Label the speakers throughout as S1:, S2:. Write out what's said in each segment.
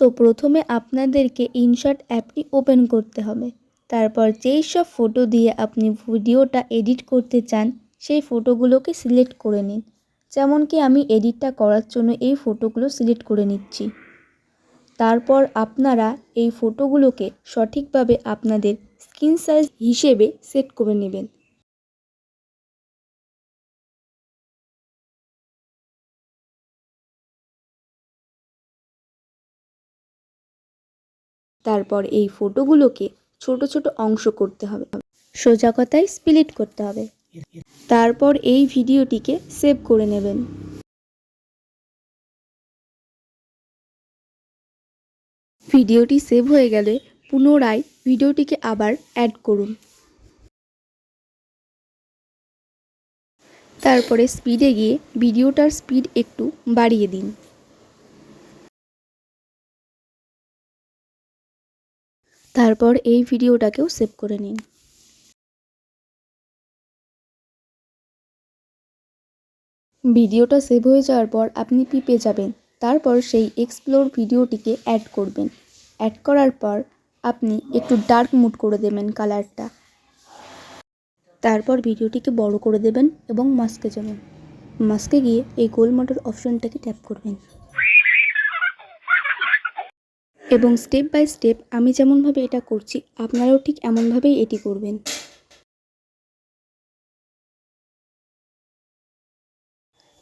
S1: তো প্রথমে আপনাদেরকে ইনশট অ্যাপটি ওপেন করতে হবে। তারপর যেই সব ফটো দিয়ে আপনি ভিডিওটা এডিট করতে চান সেই ফটোগুলোকে সিলেক্ট করে নিন। যেমন কি আমি এডিটটা করার জন্য এই ফটোগুলো সিলেক্ট করে নিচ্ছি। তারপর আপনারা এই ফটোগুলোকে সঠিকভাবে আপনাদের স্ক্রিন সাইজ হিসেবে সেট করে নেবেন। তারপর এই ফটোগুলোকে ছোট ছোট অংশ করতে হবে, সোজা কথায় স্প্লিট করতে হবে। তারপর এই ভিডিওটিকে সেভ করে নেবেন। ভিডিওটি সেভ হয়ে গেলে পুনরায় ভিডিওটিকে আবার অ্যাড করুন। তারপরে স্পিডে গিয়ে ভিডিওটার স্পিড একটু বাড়িয়ে দিন। তারপর এই ভিডিওটাকেও সেভ করে নিন। ভিডিওটা সেভ হয়ে যাওয়ার পর আপনি পিপে যাবেন। তারপর সেই এক্সপ্লোর ভিডিওটিকে অ্যাড করবেন। অ্যাড করার পর আপনি একটু ডার্ক মুড করে দেবেন কালারটা। তারপর ভিডিওটিকে বড় করে দেবেন এবং মাস্কে যাবেন। মাস্কে গিয়ে এই গোল মোটর অপশনটাকে ট্যাপ করবেন এবং স্টেপ বাই স্টেপ আমি যেমনভাবে এটা করছি আপনারাও ঠিক এমনভাবেই এটি করবেন।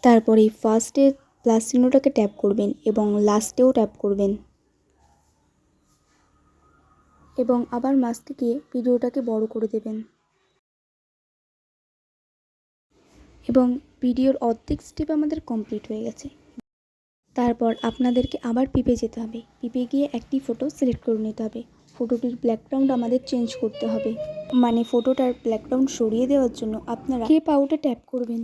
S1: তারপরে ফার্স্টে প্লাস চিহ্নটাকে ট্যাপ করবেন এবং লাস্টেও ট্যাপ করবেন এবং আবার মাস্কে গিয়ে ভিডিওটাকে বড় করে দেবেন এবং ভিডিওর অর্ধেক স্টেপ আমাদের কমপ্লিট হয়ে গেছে। তারপর আপনাদেরকে আবার পিপে যেতে হবে। পিপে গিয়ে একটি ফটো সিলেক্ট করে নিতে হবে। ফটোটির ব্যাকগ্রাউন্ড আমাদের চেঞ্জ করতে হবে, মানে ফটোটার ব্যাকগ্রাউন্ড সরিয়ে দেওয়ার জন্য আপনারা কেপ আউটে ট্যাপ করবেন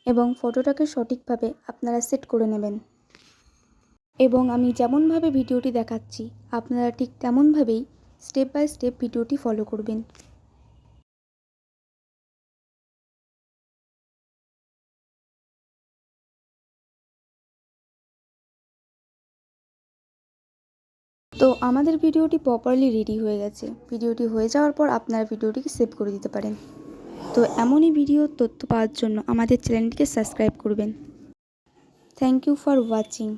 S1: এবং ফটোটাকে সঠিকভাবে আপনারা সেট করে নেবেন। এবং আমি যেমনভাবে ভিডিওটি দেখাচ্ছি আপনারা ঠিক তেমনভাবেই স্টেপ বাই স্টেপ ভিডিওটি ফলো করবেন। তো আমাদের ভিডিওটি প্রপারলি রেডি হয়ে গেছে। ভিডিওটি হয়ে যাওয়ার পর আপনারা ভিডিওটিকে সেভ করে দিতে পারেন। তো এমনই ভিডিও তথ্য পাওয়ার জন্য আমাদের চ্যানেলটিকে সাবস্ক্রাইব করবেন। Thank you for watching.